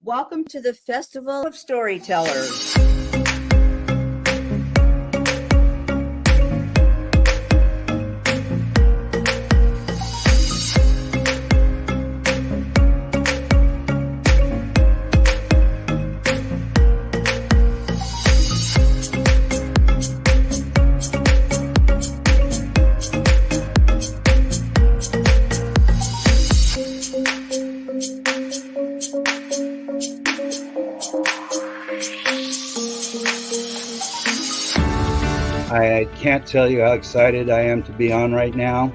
Welcome to the Festival of Storytellers. I can't tell you how excited I am to be on right now.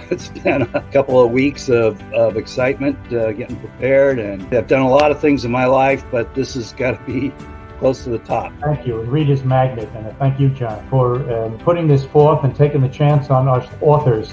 It's been a couple of weeks of excitement, getting prepared, and I've done a lot of things in my life, but this has got to be close to the top. Thank you, Reader's Magnet, and thank you, John, for putting this forth and taking the chance on us authors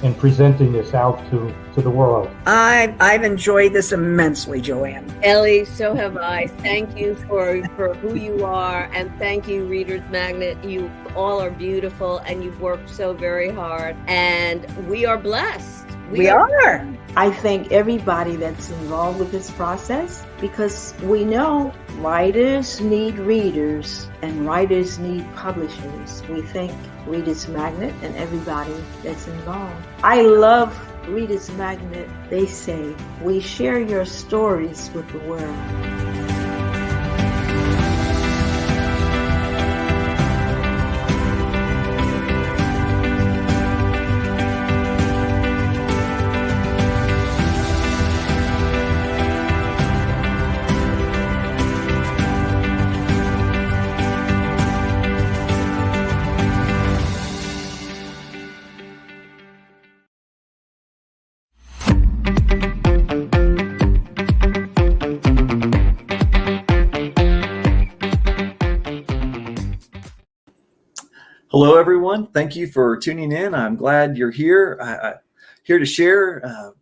in presenting this out to the world. I've enjoyed this immensely, Joanne. Ellie, so have I. Thank you for who you are, and thank you, Reader's Magnet. You all are beautiful, and you've worked so very hard, and we are blessed. We are. I thank everybody that's involved with this process, because we know writers need readers and writers need publishers. We thank Reader's Magnet and everybody that's involved. I love Reader's Magnet. They say, we share your stories with the world. Hello, everyone. Thank you for tuning in. I'm glad you're here. I'm here to share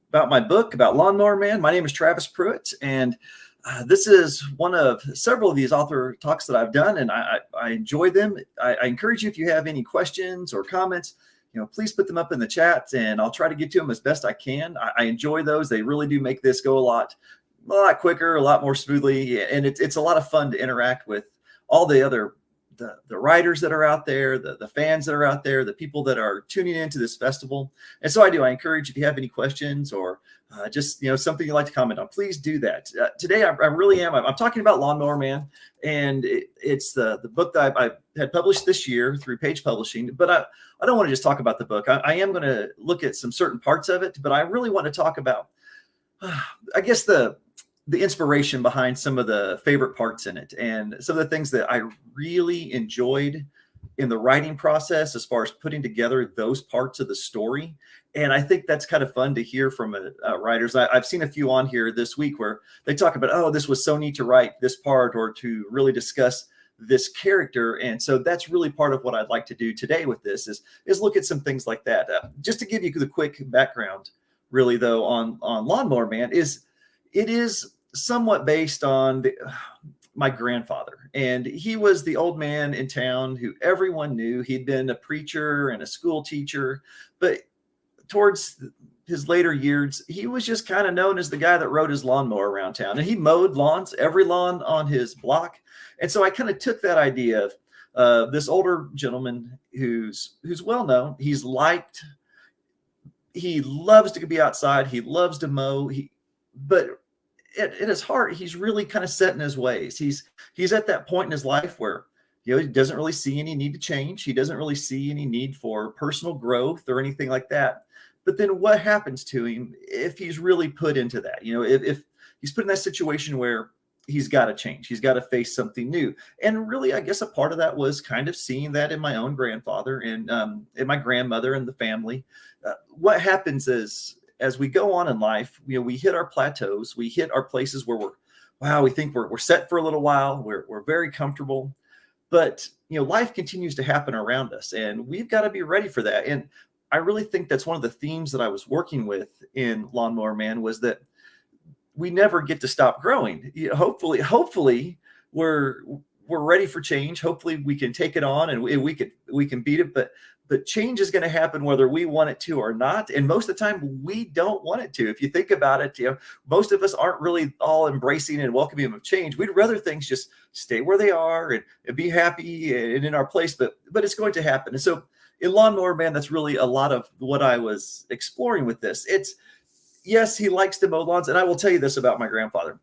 about my book, about Lawnmower Man. My name is Travis PREWETT, and this is one of several of these author talks that I've done, and I enjoy them. I encourage you, if you have any questions or comments, please put them up in the chat, and I'll try to get to them as best I can. I enjoy those. They really do make this go a lot quicker, a lot more smoothly, and it's a lot of fun to interact with all the other the writers that are out there, the fans that are out there, the people that are tuning into this festival. And so I encourage, if you have any questions or just, something you'd like to comment on, please do that. Today, I really am. I'm talking about Lawnmower Man, and it's the book that I had published this year through Page Publishing. But I don't want to just talk about the book. I am going to look at some certain parts of it, but I really want to talk about, I guess, the inspiration behind some of the favorite parts in it, and some of the things that I really enjoyed in the writing process as far as putting together those parts of the story. And I think that's kind of fun to hear from writers. I've seen a few on here this week where they talk about, oh, this was so neat to write this part or to really discuss this character. And so that's really part of what I'd like to do today with this is look at some things like that. Just to give you the quick background, really, though, on Lawnmower Man, it is somewhat based on my grandfather. And he was the old man in town who everyone knew. He'd been a preacher and a school teacher, but towards his later years, he was just kind of known as the guy that rode his lawnmower around town. And he mowed lawns, every lawn on his block. And so I kind of took that idea of this older gentleman who's well known. He's liked. He loves to be outside. He loves to mow. But at his heart, he's really kind of set in his ways. He's at that point in his life where he doesn't really see any need to change. He doesn't really see any need for personal growth or anything like that. But then what happens to him if he's really put into that? If he's put in that situation where he's got to change, he's got to face something new. And really, I guess a part of that was kind of seeing that in my own grandfather and in my grandmother and the family. What happens is, as we go on in life, we hit our plateaus, we hit our places where we think we're set for a little while, we're very comfortable, but life continues to happen around us, and we've got to be ready for that. And I really think that's one of the themes that I was working with in Lawnmower Man, was that we never get to stop growing. Hopefully we're ready for change. Hopefully we can take it on and we can beat it, but but change is going to happen whether we want it to or not. And most of the time we don't want it to. If you think about it, most of us aren't really all embracing and welcoming of change. We'd rather things just stay where they are and be happy and in our place, but it's going to happen. And so in Lawnmower Man, that's really a lot of what I was exploring with this. Yes, he likes to mow lawns. And I will tell you this about my grandfather.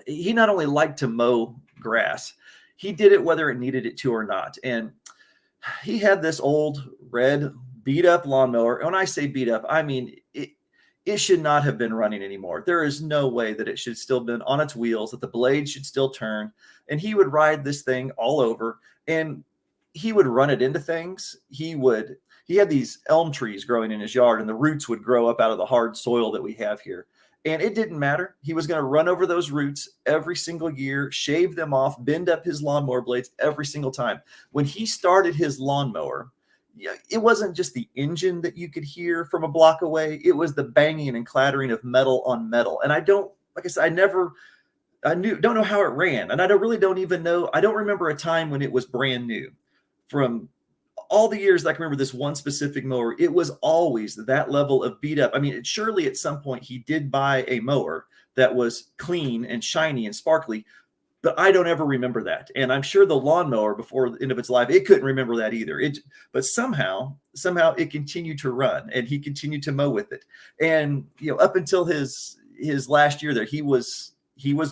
He not only liked to mow grass, he did it whether it needed it to or not. And he had this old red beat up lawnmower. And when I say beat up, I mean, it should not have been running anymore. There is no way that it should still been on its wheels, that the blade should still turn. And he would ride this thing all over, and he would run it into things. He had these elm trees growing in his yard, and the roots would grow up out of the hard soil that we have here. And it didn't matter. He was going to run over those roots every single year, shave them off, bend up his lawnmower blades every single time. When he started his lawnmower, it wasn't just the engine that you could hear from a block away. It was the banging and clattering of metal on metal. And like I said, don't know how it ran. And I don't even know. I don't remember a time when it was brand new. From all the years that I can remember this one specific mower, it was always that level of beat up. I mean, surely at some point he did buy a mower that was clean and shiny and sparkly, but I don't ever remember that. And I'm sure the lawnmower before the end of its life, it couldn't remember that either. But somehow it continued to run, and he continued to mow with it. And, up until his last year there, he was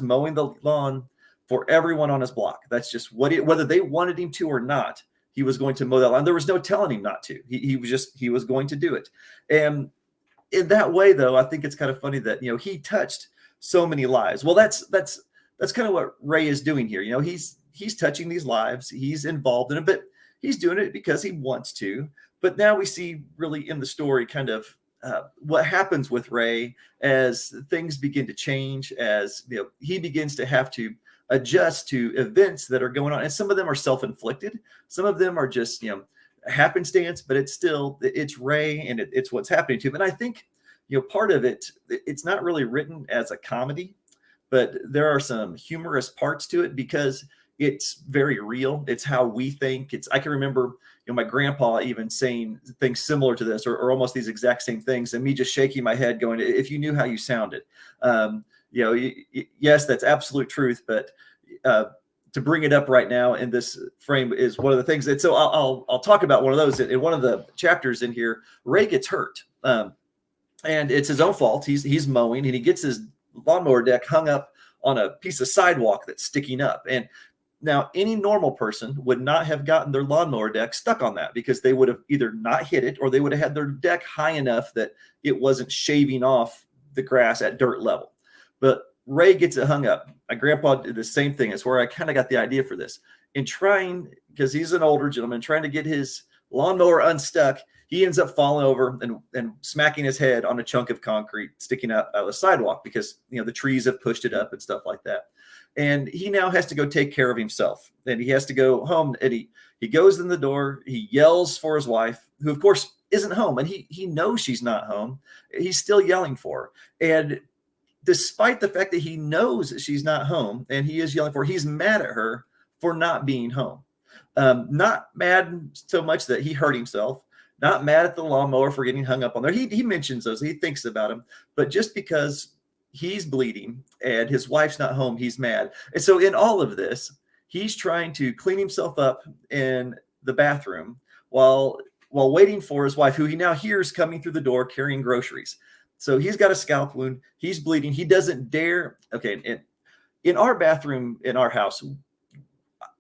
mowing the lawn for everyone on his block. That's just whether they wanted him to or not, he was going to mow that lawn. There was no telling him not to. He was going to do it. And in that way, though, I think it's kind of funny that, he touched so many lives. Well, that's kind of what Ray is doing here. He's touching these lives. He's involved in it, but he's doing it because he wants to. But now we see really in the story kind of what happens with Ray as things begin to change, as he begins to have to adjust to events that are going on. And some of them are self-inflicted. Some of them are just, happenstance, but it's Ray, and it's what's happening to him. And I think, part of it's not really written as a comedy, but there are some humorous parts to it because it's very real. It's how we think. I can remember, my grandpa even saying things similar to this, or almost these exact same things, and me just shaking my head going, if you knew how you sounded. Yes, that's absolute truth, but to bring it up right now in this frame is one of the things that, so I'll talk about one of those. In one of the chapters in here, Ray gets hurt, and it's his own fault. He's mowing, and he gets his lawnmower deck hung up on a piece of sidewalk that's sticking up. And now any normal person would not have gotten their lawnmower deck stuck on that, because they would have either not hit it, or they would have had their deck high enough that it wasn't shaving off the grass at dirt level. But Ray gets it hung up. My grandpa did the same thing. It's where I kind of got the idea for this. In trying, because he's an older gentleman, trying to get his lawnmower unstuck, he ends up falling over and smacking his head on a chunk of concrete sticking out of the sidewalk, because the trees have pushed it up and stuff like that. And he now has to go take care of himself. And he has to go home, and he goes in the door, he yells for his wife, who of course isn't home, and he knows she's not home. He's still yelling for her. And despite the fact that he knows that she's not home and he is yelling for her, he's mad at her for not being home. Not mad so much that he hurt himself, not mad at the lawnmower for getting hung up on there. He mentions those, he thinks about him, but just because he's bleeding and his wife's not home, he's mad. And so in all of this, he's trying to clean himself up in the bathroom while waiting for his wife, who he now hears coming through the door carrying groceries. So he's got a scalp wound. He's bleeding. He doesn't dare. Okay. In our bathroom, in our house,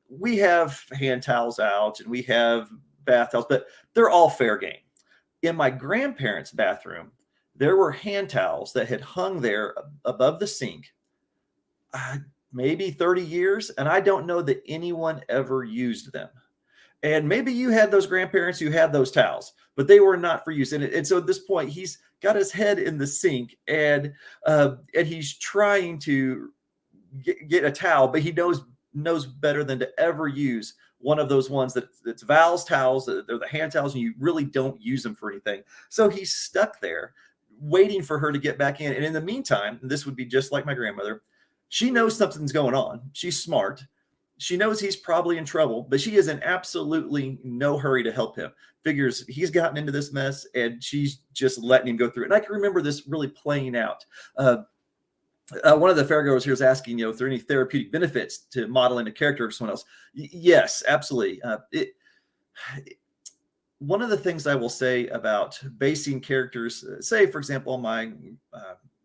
we have hand towels out and we have bath towels, but they're all fair game. In my grandparents' bathroom, there were hand towels that had hung there above the sink, maybe 30 years. And I don't know that anyone ever used them. And maybe you had those grandparents who had those towels, but they were not for use. And so at this point, he's got his head in the sink, and he's trying to get a towel, but he knows better than to ever use one of those ones that's Val's towels. They're the hand towels, and you really don't use them for anything. So he's stuck there waiting for her to get back in. And in the meantime, this would be just like my grandmother. She knows something's going on. She's smart. she knows he's probably in trouble, but she is in absolutely no hurry to help him. Figures he's gotten into this mess, and she's just letting him go through it. And I can remember this really playing out. One of the fairgoers here was asking, if there are any therapeutic benefits to modeling a character of someone else. Yes, absolutely. One of the things I will say about basing characters, say, for example, my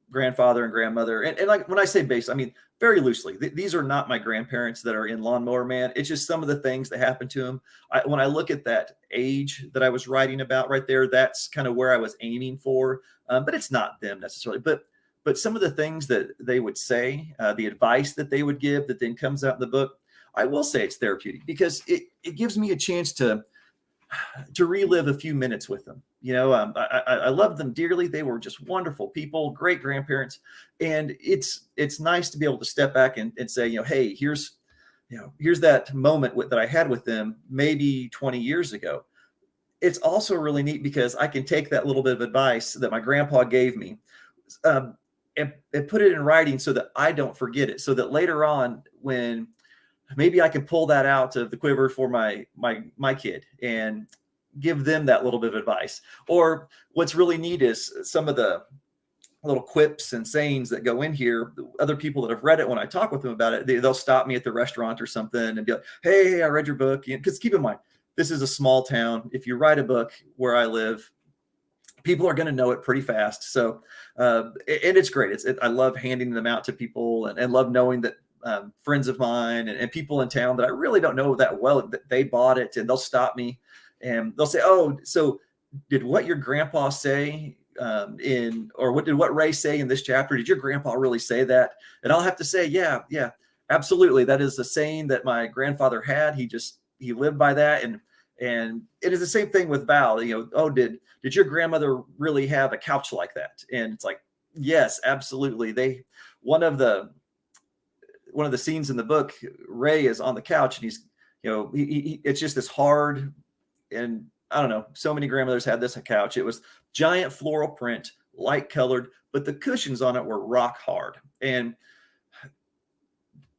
grandfather and grandmother, and like when I say base, I mean very loosely. These are not my grandparents that are in Mower Man. It's just some of the things that happened to them. When I look at that age that I was writing about right there, that's kind of where I was aiming for. But it's not them necessarily. But some of the things that they would say, the advice that they would give that then comes out in the book, I will say it's therapeutic because it gives me a chance to relive a few minutes with them. I loved them dearly. They were just wonderful people, great grandparents. And it's nice to be able to step back and say, hey, here's that moment that I had with them maybe 20 years ago. It's also really neat because I can take that little bit of advice that my grandpa gave me and put it in writing so that I don't forget it. So that later on, when maybe I can pull that out of the quiver for my kid and give them that little bit of advice. Or what's really neat is some of the little quips and sayings that go in here. Other people that have read it, when I talk with them about it, they'll stop me at the restaurant or something and be like, hey, I read your book. Because keep in mind, this is a small town. If you write a book where I live, people are going to know it pretty fast. So, and it's great. I love handing them out to people and love knowing that friends of mine and people in town that I really don't know that well, that they bought it, and they'll stop me and they'll say, oh, so did what your grandpa say what did Ray say in this chapter? Did your grandpa really say that? And I'll have to say, yeah, absolutely. That is the saying that my grandfather had. He lived by that. And it is the same thing with Val. Oh, did your grandmother really have a couch like that? And it's like, yes, absolutely. One of the scenes in the book, Ray is on the couch and he's, it's just this hard, and I don't know, so many grandmothers had this couch. It was giant floral print, light colored, but the cushions on it were rock hard. And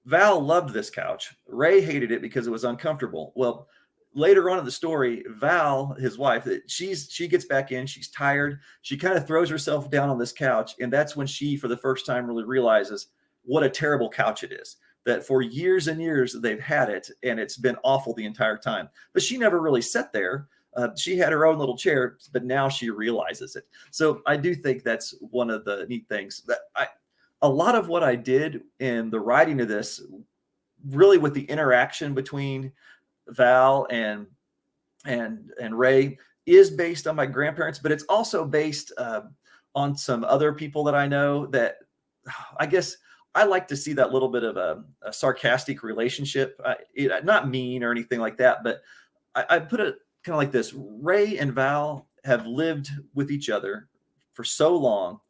Val loved this couch. Ray hated it because it was uncomfortable. Well, later on in the story, Val, his wife, she gets back in, she's tired. She kind of throws herself down on this couch. And that's when she, for the first time, really realizes what a terrible couch it is, that for years and years they've had it and it's been awful the entire time. But she never really sat there. She had her own little chair, but now she realizes it. So I do think that's one of the neat things that a lot of what I did in the writing of this, really with the interaction between Val and Ray, is based on my grandparents, but it's also based on some other people that I know that I guess I like to see that little bit of a sarcastic relationship, not mean or anything like that, but I put it kind of like this. Ray and Val have lived with each other for so long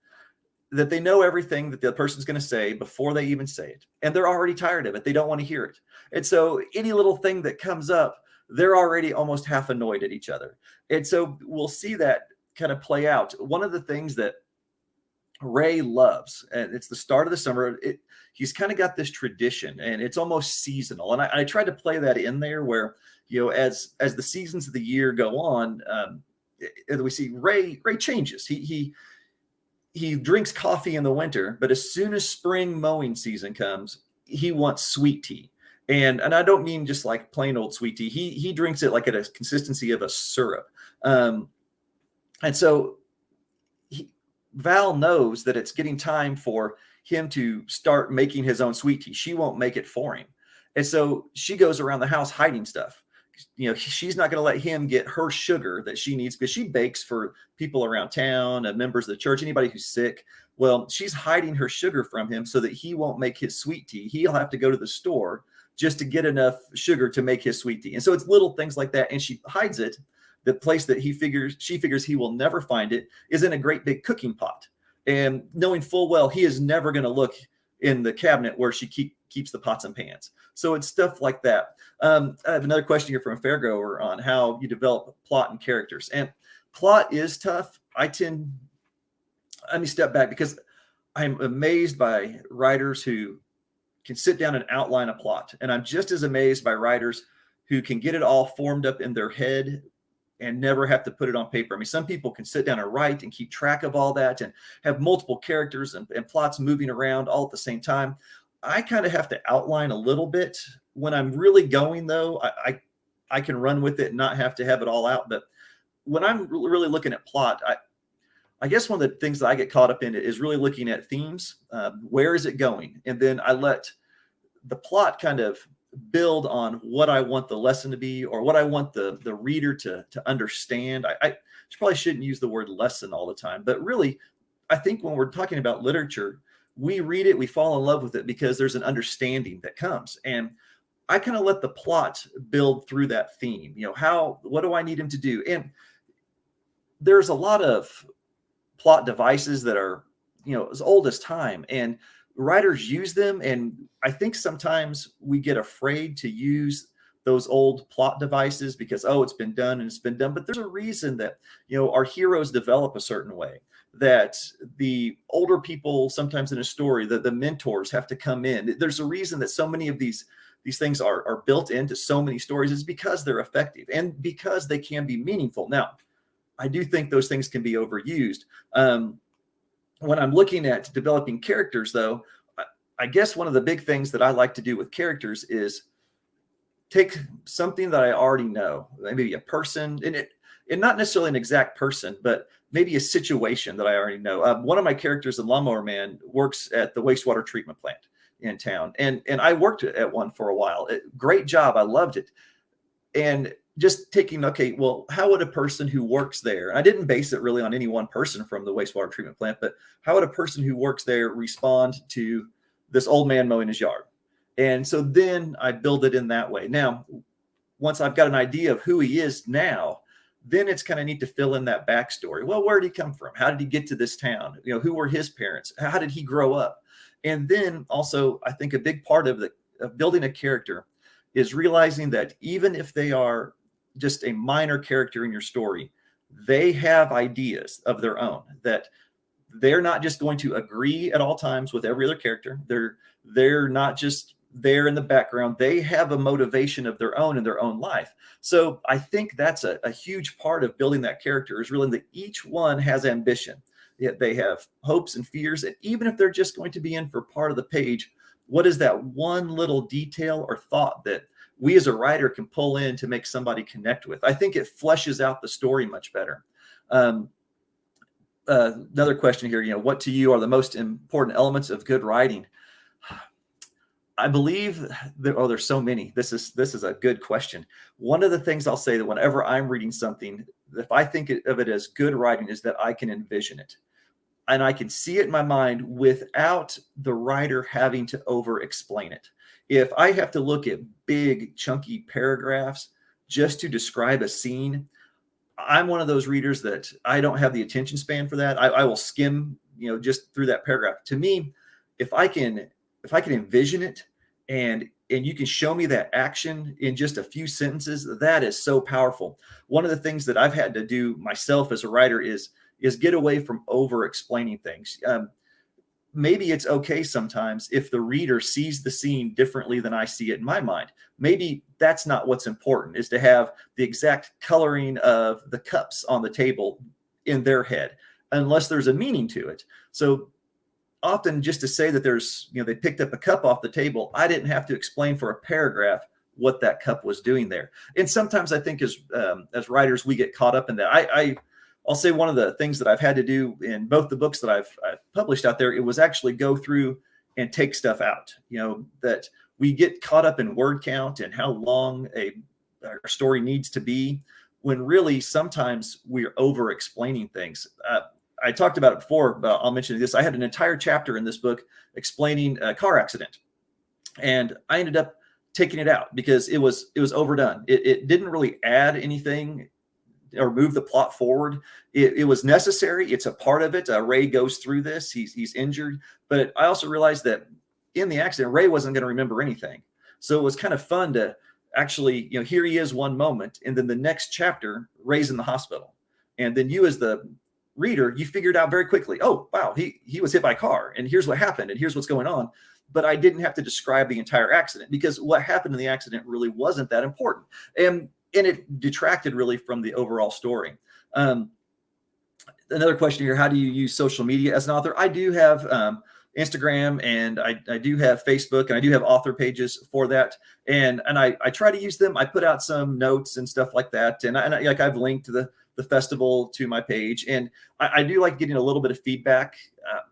that they know everything that the person's going to say before they even say it. And they're already tired of it. They don't want to hear it. And so any little thing that comes up, they're already almost half annoyed at each other. And so we'll see that kind of play out. One of the things that Ray loves, and it's the start of the summer, he's kind of got this tradition and it's almost seasonal. And I tried to play that in there where, as the seasons of the year go on, we see Ray changes. He drinks coffee in the winter, but as soon as spring mowing season comes, he wants sweet tea. And I don't mean just like plain old sweet tea. He drinks it like at a consistency of a syrup. And so Val knows that it's getting time for him to start making his own sweet tea. She won't make it for him. And so she goes around the house hiding stuff. She's not going to let him get her sugar that she needs because she bakes for people around town and members of the church, anybody who's sick. Well, she's hiding her sugar from him so that he won't make his sweet tea. He'll have to go to the store just to get enough sugar to make his sweet tea. And so it's little things like that. And she hides it. The place that she figures he will never find it is in a great big cooking pot. And knowing full well, he is never going to look in the cabinet where she keeps the pots and pans. So it's stuff like that. I have another question here from a fairgoer on how you develop plot and characters. And plot is tough. Let me step back because I'm amazed by writers who can sit down and outline a plot. And I'm just as amazed by writers who can get it all formed up in their head and never have to put it on paper. I mean, some people can sit down and write and keep track of all that and have multiple characters and plots moving around all at the same time. I kind of have to outline a little bit. When I'm really going, though, I can run with it and not have to have it all out. But when I'm really looking at plot, I guess one of the things that I get caught up in is really looking at themes. Where is it going? And then I let the plot kind of build on what I want the lesson to be, or what I want the reader to understand. I probably shouldn't use the word lesson all the time, but really, I think when we're talking about literature, we read it, we fall in love with it because there's an understanding that comes. And I kind of let the plot build through that theme. What do I need him to do? And there's a lot of plot devices that are, as old as time, and writers use them. And I think sometimes we get afraid to use those old plot devices because, it's been done and it's been done. But there's a reason that, our heroes develop a certain way, that the older people, sometimes in a story, that the mentors have to come in. There's a reason that so many of these things are built into so many stories, is because they're effective and because they can be meaningful. Now, I do think those things can be overused. When I'm looking at developing characters, though, I guess one of the big things that I like to do with characters is take something that I already know, maybe a person, and not necessarily an exact person, but maybe a situation that I already know. One of my characters in Mower Man works at the wastewater treatment plant in town, and I worked at one for a while. Great job, I loved it. And just taking, how would a person who works there, I didn't base it really on any one person from the wastewater treatment plant, but how would a person who works there respond to this old man mowing his yard? And so then I build it in that way. Now, once I've got an idea of who he is now, then it's kind of neat to fill in that backstory. Well, where did he come from? How did he get to this town? Who were his parents? How did he grow up? And then also, I think a big part of building a character is realizing that even if they are just a minor character in your story, they have ideas of their own, that they're not just going to agree at all times with every other character. They're not just there in the background. They have a motivation of their own in their own life. So I think that's a huge part of building that character, is really that each one has ambition. Yet they have hopes and fears. And even if they're just going to be in for part of the page, what is that one little detail or thought that we as a writer can pull in to make somebody connect with? I think it fleshes out the story much better. Another question here, what to you are the most important elements of good writing? I believe there's so many. This is a good question. One of the things I'll say that whenever I'm reading something, if I think of it as good writing, is that I can envision it. And I can see it in my mind without the writer having to over-explain it. If I have to look at big, chunky paragraphs just to describe a scene, I'm one of those readers that I don't have the attention span for that. I will skim, just through that paragraph. To me, if I can envision it and you can show me that action in just a few sentences, that is so powerful. One of the things that I've had to do myself as a writer is get away from over-explaining things. Maybe it's okay sometimes if the reader sees the scene differently than I see it in my mind. Maybe that's not what's important, is to have the exact coloring of the cups on the table in their head, unless there's a meaning to it. So often just to say that there's, they picked up a cup off the table, I didn't have to explain for a paragraph what that cup was doing there. And sometimes I think as writers, we get caught up in that. I'll say one of the things that I've had to do in both the books that I've published out there, it was actually go through and take stuff out, that we get caught up in word count and how long a story needs to be, when really sometimes we're over explaining things. I talked about it before, but I'll mention this. I had an entire chapter in this book explaining a car accident, and I ended up taking it out because it was overdone. It didn't really add anything or move the plot forward. It was necessary. It's a part of it. Ray goes through this. He's injured, but I also realized that in the accident, Ray wasn't going to remember anything. So it was kind of fun to actually, here he is one moment, and then the next chapter, Ray's in the hospital, and then you as the reader, you figured out very quickly, oh wow, he was hit by a car, and here's what happened, and here's what's going on. but I didn't have to describe the entire accident, because what happened in the accident really wasn't that important. And it detracted really from the overall story. Another question here: how do you use social media as an author? I do have Instagram, and I do have Facebook, and I do have author pages for that. And I try to use them. I put out some notes and stuff like that. And I've linked to the festival to my page. And I do like getting a little bit of feedback.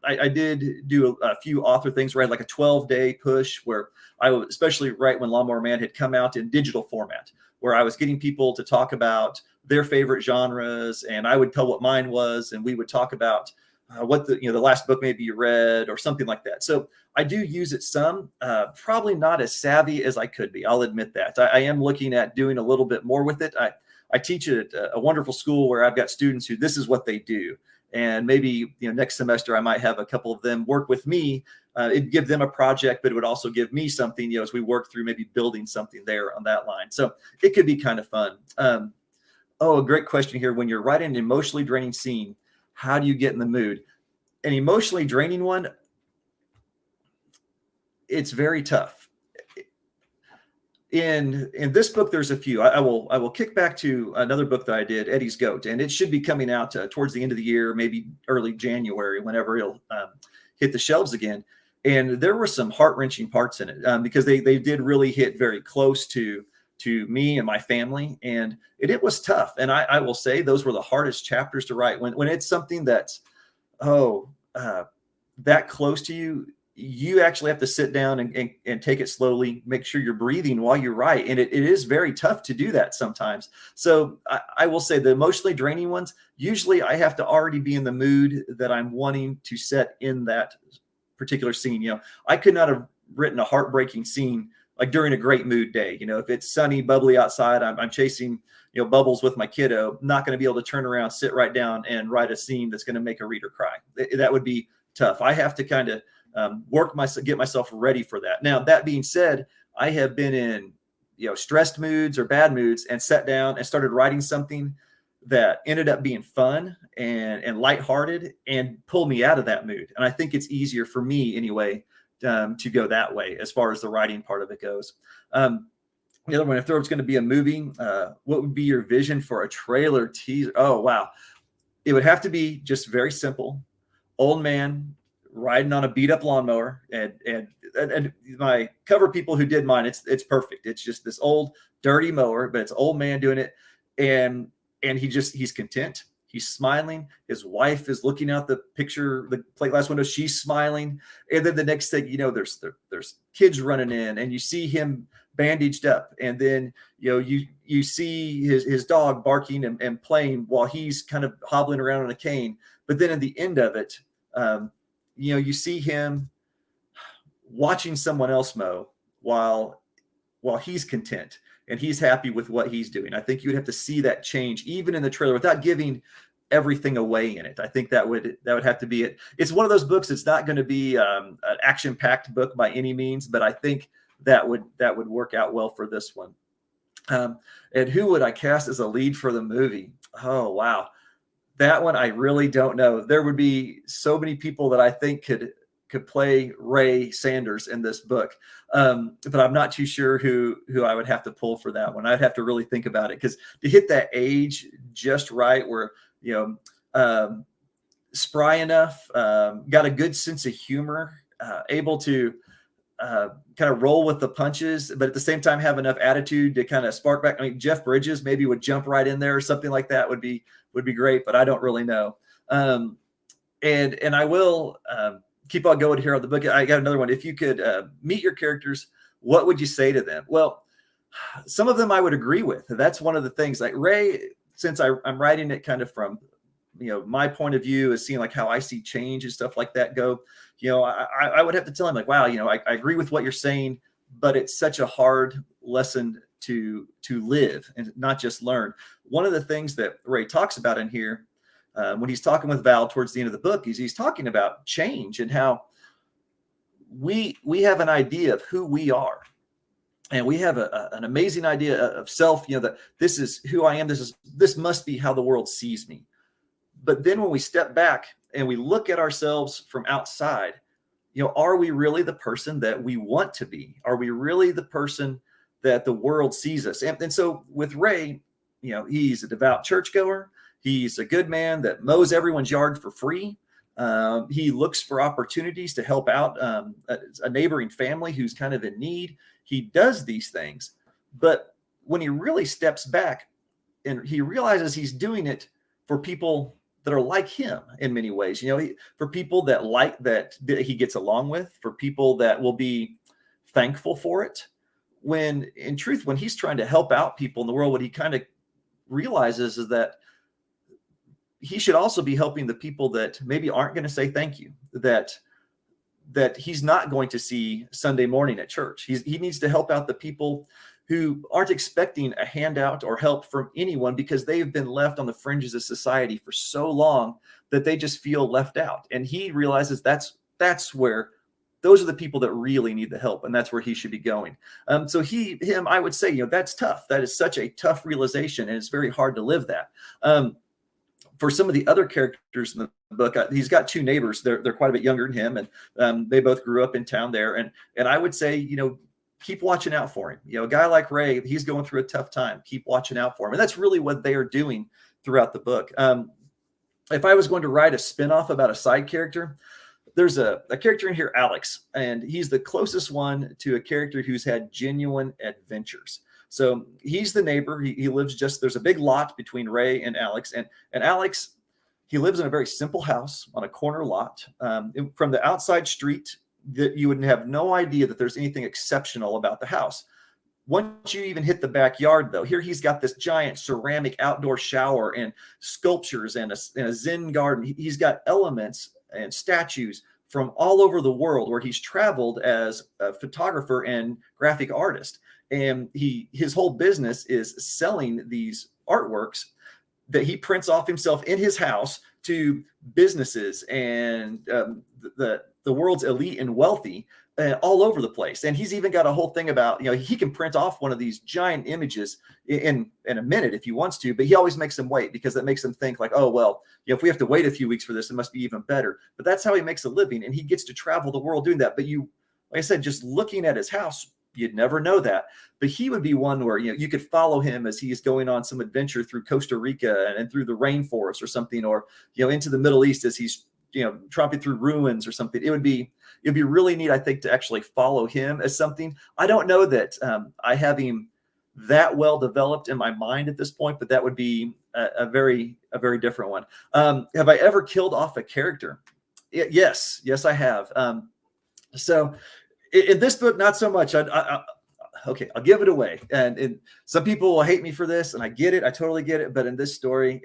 I did do a few author things, right? Like a 12-day push where I would, especially right when Lawnmower Man had come out in digital format, where I was getting people to talk about their favorite genres, and I would tell what mine was, and we would talk about what the last book maybe you read or something like that. So I do use it some, probably not as savvy as I could be. I'll admit that. I am looking at doing a little bit more with it. I teach at a wonderful school where I've got students who this is what they do. And maybe next semester I might have a couple of them work with me. It'd give them a project, but it would also give me something, as we work through maybe building something there on that line. So it could be kind of fun. A great question here. When you're writing an emotionally draining scene, how do you get in the mood? An emotionally draining one, it's very tough. In this book, there's a few. I will kick back to another book that I did, Eddie's Goat, and it should be coming out towards the end of the year, maybe early January, whenever it'll hit the shelves again. And there were some heart-wrenching parts in it because they did really hit very close to me and my family, and it was tough. And I will say those were the hardest chapters to write. When it's something that's that close to you, you actually have to sit down and take it slowly, make sure you're breathing while you write. And it is very tough to do that sometimes. So I will say the emotionally draining ones, usually I have to already be in the mood that I'm wanting to set in that particular scene. I could not have written a heartbreaking scene like during a great mood day. If it's sunny, bubbly outside, I'm chasing, bubbles with my kiddo, not going to be able to turn around, sit right down and write a scene that's going to make a reader cry. That would be tough. I have to kind of get myself ready for that. Now, that being said, I have been in, stressed moods or bad moods and sat down and started writing something that ended up being fun and lighthearted and pulled me out of that mood. And I think it's easier for me anyway, to go that way as far as the writing part of it goes. The other one, if there was going to be a movie, what would be your vision for a trailer teaser? Oh, wow. It would have to be just very simple. Old man riding on a beat up lawnmower, and my cover people who did mine, it's perfect. It's just this old dirty mower, but it's old man doing it. And he's content. He's smiling. His wife is looking out the plate glass window. She's smiling. And then the next thing there's kids running in, and you see him bandaged up. And then, you see his dog barking and playing while he's kind of hobbling around on a cane. But then at the end of it, you see him watching someone else mow while he's content and he's happy with what he's doing. I think you would have to see that change even in the trailer without giving everything away in it. I think that would have to be it. It's one of those books. It's not going to be an action-packed book by any means, but I think that would work out well for this one. And who would I cast as a lead for the movie? Oh, wow. That one, I really don't know. There would be so many people that I think could play Ray Sanders in this book. But I'm not too sure who I would have to pull for that one. I'd have to really think about it, because to hit that age just right where, spry enough, got a good sense of humor, able to kind of roll with the punches, but at the same time have enough attitude to kind of spark back. I mean, Jeff Bridges maybe would jump right in there or something like that would be great, but I don't really know. And I will keep on going here on the book. I got another one. If you could meet your characters, what would you say to them? Well, some of them I would agree with. That's one of the things. Like Ray, since I'm writing it kind of from my point of view, is seeing like how I see change and stuff like that go. I would have to tell him like, wow, I agree with what you're saying, but it's such a hard lesson to live and not just learn. One of the things that Ray talks about in here, when he's talking with Val towards the end of the book, he's talking about change and how we have an idea of who we are. And we have an amazing idea of self, that this is who I am. This must be how the world sees me. But then when we step back and we look at ourselves from outside, are we really the person that we want to be? Are we really the person that the world sees us? And so with Ray, he's a devout churchgoer. He's a good man that mows everyone's yard for free. He looks for opportunities to help out a neighboring family who's kind of in need. He does these things. But when he really steps back and he realizes he's doing it for people that are like him in many ways, for people that he gets along with, for people that will be thankful for it. When in truth, when he's trying to help out people in the world, what he kind of realizes is that he should also be helping the people that maybe aren't going to say thank you, that he's not going to see Sunday morning at church. He needs to help out the people who aren't expecting a handout or help from anyone because they've been left on the fringes of society for so long that they just feel left out. And he realizes that's where those are the people that really need the help, and that's where he should be going. So I would say, that's tough. That is such a tough realization, and it's very hard to live that. For some of the other characters in the book, he's got two neighbors. They're quite a bit younger than him, and they both grew up in town there. And I would say, keep watching out for him. A guy like Ray, he's going through a tough time. Keep watching out for him, and that's really what they are doing throughout the book. If I was going to write a spinoff about a side character, there's a character in here, Alex, and he's the closest one to a character who's had genuine adventures. So he's the neighbor. He lives there's a big lot between Ray and Alex. And Alex, he lives in a very simple house on a corner lot. From the outside street, that you would have no idea that there's anything exceptional about the house. Once you even hit the backyard, though, here he's got this giant ceramic outdoor shower and sculptures and a Zen garden. He's got elements and statues from all over the world where he's traveled as a photographer and graphic artist. And his whole business is selling these artworks that he prints off himself in his house to businesses and the world's elite and wealthy all over the place. And he's even got a whole thing about, he can print off one of these giant images in a minute if he wants to, but he always makes them wait because that makes them think like, oh, well, if we have to wait a few weeks for this, it must be even better. But that's how he makes a living. And he gets to travel the world doing that. But like I said, just looking at his house, you'd never know that. But he would be one where, you could follow him as he is going on some adventure through Costa Rica and through the rainforest or something, or, into the Middle East as he's, tromping through ruins or something. It'd be really neat, I think, to actually follow him as something. I don't know that I have him that well developed in my mind at this point, but that would be a very different one. Have I ever killed off a character? Yes, I have. So in this book, not so much. Okay, I'll give it away. And some people will hate me for this, and I get it. I totally get it. But in this story,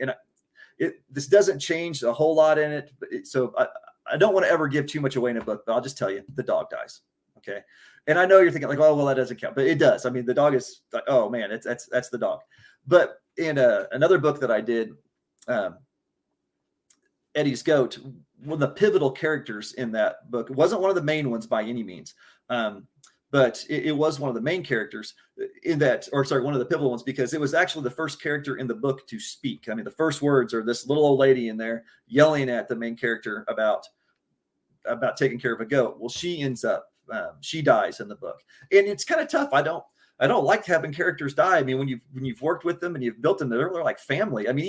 this doesn't change a whole lot in it. So I don't want to ever give too much away in a book, but I'll just tell you, the dog dies. Okay. And I know you're thinking like, oh, well, that doesn't count, but it does. I mean, the dog is like, oh man, that's the dog. But in another book that I did, Eddie's Goat, one of the pivotal characters in that book, it wasn't one of the main ones by any means. But it was one of the main characters one of the pivotal ones, because it was actually the first character in the book to speak. I mean, the first words are this little old lady in there yelling at the main character about taking care of a goat. Well, she ends up, she dies in the book, and it's kind of tough. I don't like having characters die. I mean, when you've worked with them and you've built them, they're like family. I mean,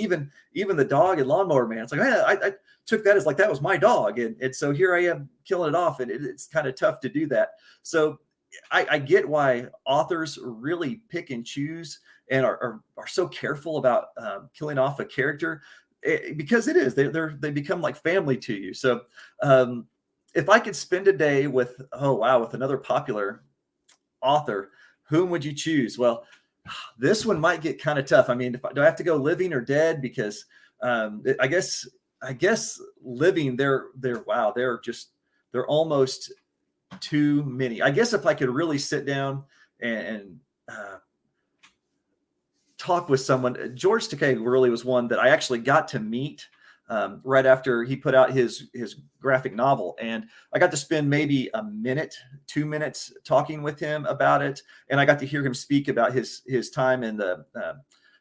even the dog in Lawnmower Man, it's like, I took that as like that was my dog, and so here I am killing it off, and it's kind of tough to do that. So I get why authors really pick and choose and are so careful about killing off a character, because it is they become like family to you. So if I could spend a day with another popular author, whom would you choose? Well, this one might get kind of tough. I mean, do I have to go living or dead? Because I guess living, they're almost too many. I guess if I could really sit down and talk with someone, George Takei really was one that I actually got to meet right after he put out his graphic novel, and I got to spend maybe 2 minutes talking with him about it, and I got to hear him speak about his time in the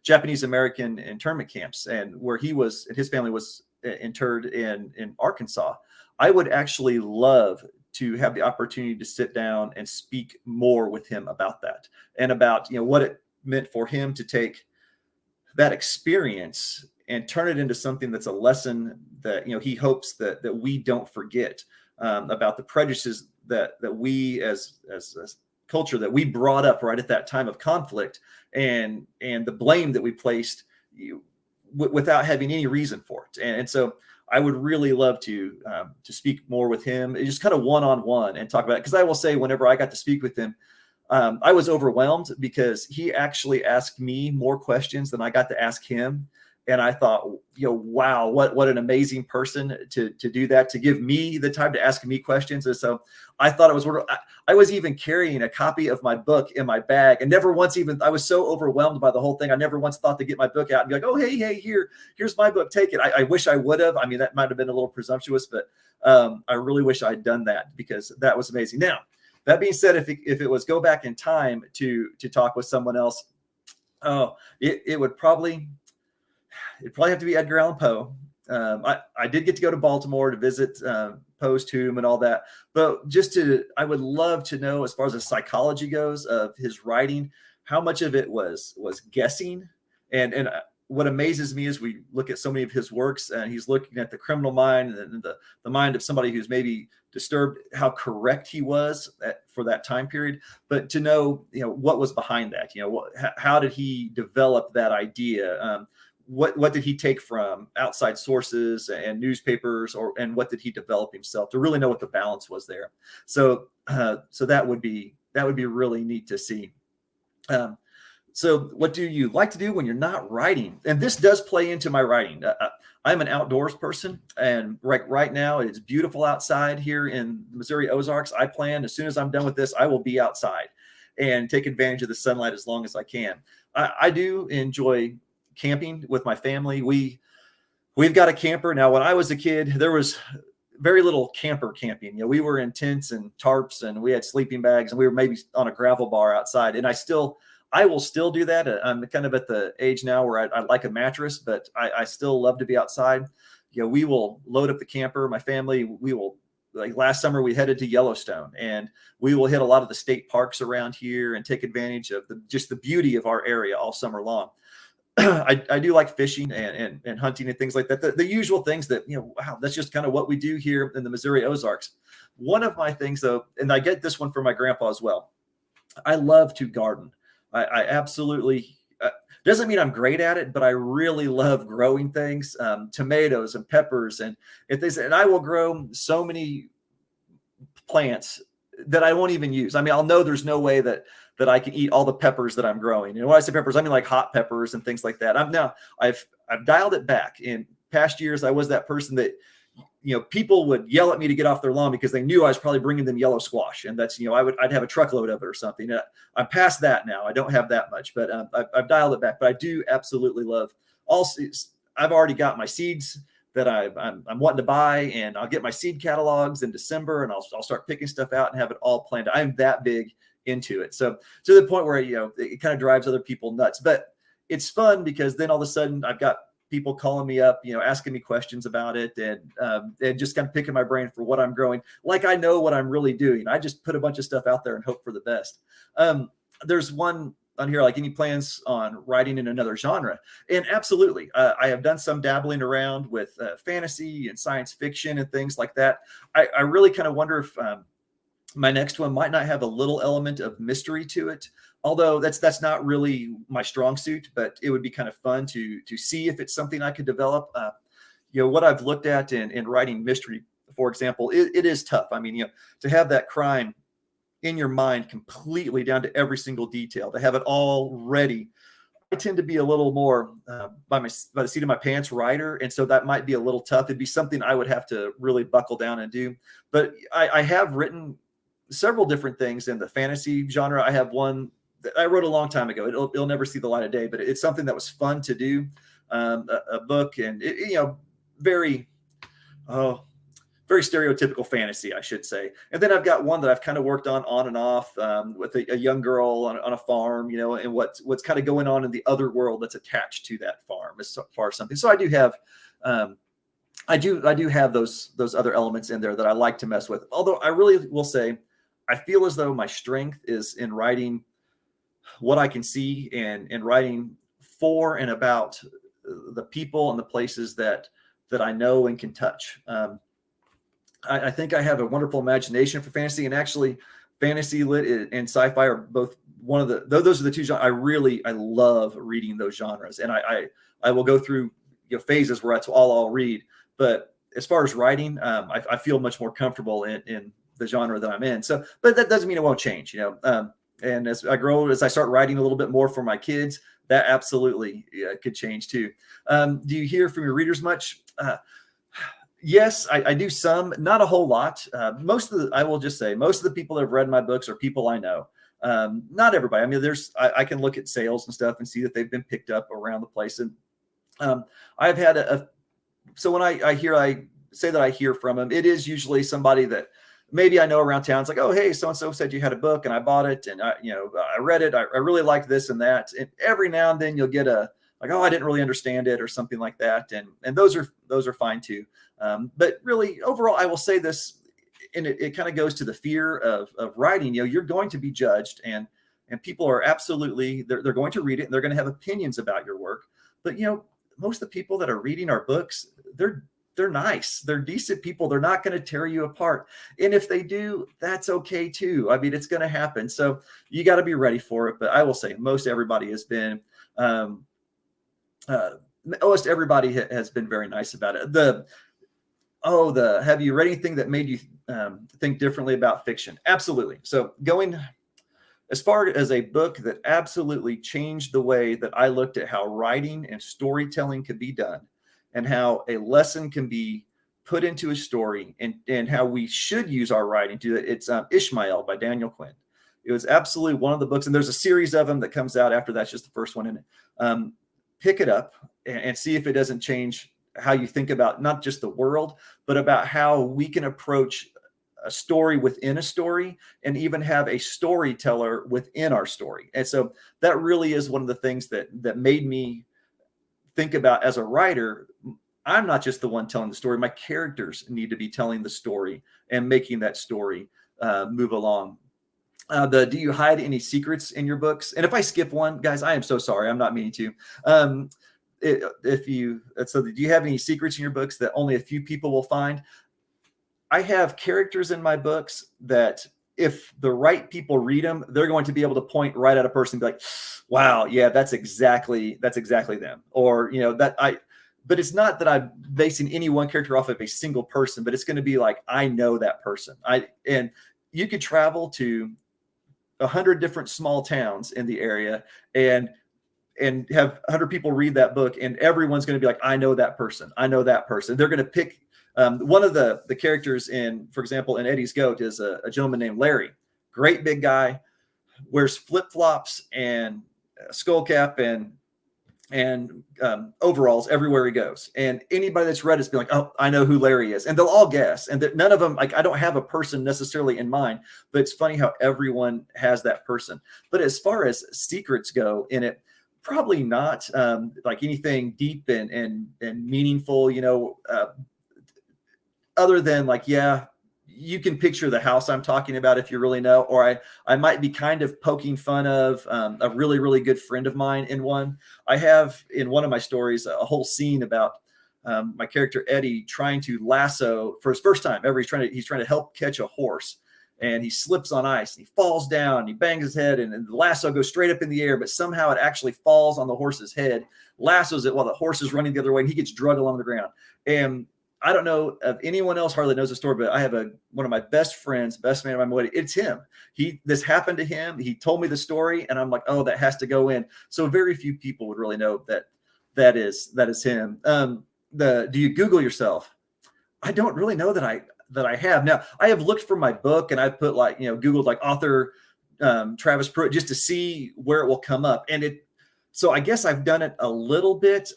Japanese American internment camps, and where he was and his family was interred in Arkansas. I would actually love to have the opportunity to sit down and speak more with him about that, and about, what it meant for him to take that experience and turn it into something that's a lesson that, he hopes that we don't forget, about the prejudices that we as culture, that we brought up right at that time of conflict, and the blame that we placed without having any reason for it. And so I would really love to speak more with him, just kind of one-on-one, and talk about it. Because I will say, whenever I got to speak with him, I was overwhelmed, because he actually asked me more questions than I got to ask him. And I thought, wow, what an amazing person to do that, to give me the time to ask me questions. And so I thought it was, I was even carrying a copy of my book in my bag, and never once I was so overwhelmed by the whole thing, I never once thought to get my book out and be like, oh, hey, here's my book, take it. I wish I would have. I mean, that might have been a little presumptuous, but I really wish I'd done that, because that was amazing. Now, that being said, if it was go back in time to talk with someone else, it would probably have to be Edgar Allan Poe. I did get to go to Baltimore to visit Poe's tomb and all that, but I would love to know, as far as the psychology goes of his writing, how much of it was guessing. And what amazes me is, we look at so many of his works, and he's looking at the criminal mind and the mind of somebody who's maybe disturbed, how correct he was for that time period. But to know, what was behind that, how did he develop that idea? What did he take from outside sources and newspapers, and what did he develop himself, to really know what the balance was there? So that would be really neat to see. So what do you like to do when you're not writing? And this does play into my writing. I'm an outdoors person, and right now it's beautiful outside here in the Missouri Ozarks. I plan, as soon as I'm done with this, I will be outside and take advantage of the sunlight as long as I can. I do enjoy camping with my family. We've got a camper now. When I was a kid, there was very little camper camping. We were in tents and tarps, and we had sleeping bags, and we were maybe on a gravel bar outside. And I will still do that. I'm kind of at the age now where I like a mattress, but I still love to be outside. We will load up the camper. My family, we will, like last summer, we headed to Yellowstone, and we will hit a lot of the state parks around here and take advantage of just the beauty of our area all summer long. I do like fishing and hunting and things like that. The usual things that, wow, that's just kind of what we do here in the Missouri Ozarks. One of my things, though, and I get this one from my grandpa as well, I love to garden. I absolutely, doesn't mean I'm great at it, but I really love growing things, tomatoes and peppers and things. And I will grow so many plants that I won't even use. I mean, I'll know there's no way that I can eat all the peppers that I'm growing. And when I say peppers, I mean like hot peppers and things like that. I've dialed it back. In past years, I was that person that, people would yell at me to get off their lawn because they knew I was probably bringing them yellow squash. And that's, I'd have a truckload of it or something. I'm past that now. I don't have that much, but I've dialed it back. But I do absolutely love I've already got my seeds that I'm wanting to buy, and I'll get my seed catalogs in December, and I'll start picking stuff out and have it all planned. I'm that big into it. So to the point where, it kind of drives other people nuts, but it's fun, because then all of a sudden I've got people calling me up, asking me questions about it, and just kind of picking my brain for what I'm growing. Like I know what I'm really doing. I just put a bunch of stuff out there and hope for the best. There's one on here, like, any plans on writing in another genre? And absolutely. I have done some dabbling around with fantasy and science fiction and things like that. I really kind of wonder if my next one might not have a little element of mystery to it, although that's not really my strong suit, but it would be kind of fun to see if it's something I could develop. What I've looked at in writing mystery, for example, it is tough. I mean, to have that crime in your mind completely down to every single detail, to have it all ready. I tend to be a little more by the seat of my pants writer, and so that might be a little tough. It'd be something I would have to really buckle down and do. But I have written several different things in the fantasy genre. I have one that I wrote a long time ago. It'll never see the light of day, but it's something that was fun to do. A book, and very stereotypical fantasy, I should say. And then I've got one that I've kind of worked on and off with a young girl on a farm, and what's kind of going on in the other world that's attached to that farm as far as something. So I do have I do have those other elements in there that I like to mess with. Although I really will say, I feel as though my strength is in writing what I can see and writing for and about the people and the places that I know and can touch. I think I have a wonderful imagination for fantasy, and actually fantasy lit and sci-fi are both one of the, those are the two genres. I love reading those genres, and I will go through phases where that's all I'll read. But as far as writing, I feel much more comfortable in the genre that I'm in. So, but that doesn't mean it won't change, and as I grow, as I start writing a little bit more for my kids, that absolutely could change too. Do you hear from your readers much? Yes, I do some, not a whole lot. I will just say, most of the people that have read my books are people I know. Not everybody. I mean, I can look at sales and stuff and see that they've been picked up around the place. And I've had so when I say that I hear from them, it is usually somebody that maybe I know around town. It's like, oh, hey, so-and-so said you had a book and I bought it and I read it. I really like this and that. And every now and then you'll get like, oh, I didn't really understand it or something like that. And those are fine too. But really overall, I will say this, and it kind of goes to the fear of writing. You're going to be judged, and people are absolutely, they're going to read it and they're going to have opinions about your work. But most of the people that are reading our books, they're nice, they're decent people. They're not going to tear you apart. And if they do, that's okay too. I mean, it's going to happen. So you got to be ready for it. But I will say most everybody has been, almost everybody has been very nice about it. Have you read anything that made you think differently about fiction? Absolutely. So going as far as a book that absolutely changed the way that I looked at how writing and storytelling could be done, and how a lesson can be put into a story, and how we should use our writing to do it. It's Ishmael by Daniel Quinn. It was absolutely one of the books, and there's a series of them that comes out after that's just the first one in it. Pick it up and see if it doesn't change how you think about not just the world, but about how we can approach a story within a story, and even have a storyteller within our story. And so that really is one of the things that made me think about, as a writer, I'm not just the one telling the story. My characters need to be telling the story and making that story move along. Do you hide any secrets in your books? And if I skip one, guys, I am so sorry. I'm not meaning to. Do you have any secrets in your books that only a few people will find? I have characters in my books that if the right people read them, they're going to be able to point right at a person and be like, wow, yeah, that's exactly them. Or, but it's not that I'm basing any one character off of a single person, but it's going to be like, I know that person. And you could travel to 100 different small towns in the area and have 100 people read that book, and everyone's going to be like, I know that person. I know that person. They're going to pick one of the characters for example, in Eddie's Goat is a gentleman named Larry. Great big guy, wears flip-flops and a skull cap and overalls everywhere he goes. And anybody that's read it's be like, oh, I know who Larry is. And they'll all guess. And none of them, like, I don't have a person necessarily in mind, but it's funny how everyone has that person. But as far as secrets go in it, probably not like anything deep and meaningful, other than like, yeah, you can picture the house I'm talking about if you really know, or I might be kind of poking fun of a really, really good friend of mine in one. I have in one of my stories a whole scene about my character Eddie trying to lasso for his first time ever. He's trying to help catch a horse, and he slips on ice and he falls down and he bangs his head, and the lasso goes straight up in the air, but somehow it actually falls on the horse's head, lassos it while the horse is running the other way, and he gets dragged along the ground. And I don't know if anyone else hardly knows the story, but I have one of my best friends, best man of my wedding. It's him. This happened to him. He told me the story, and I'm like, oh, that has to go in. So very few people would really know that is him. Do you Google yourself? I don't really know that I have. Now, I have looked for my book, and I've put Googled like author Travis Pruitt just to see where it will come up. So I guess I've done it a little bit.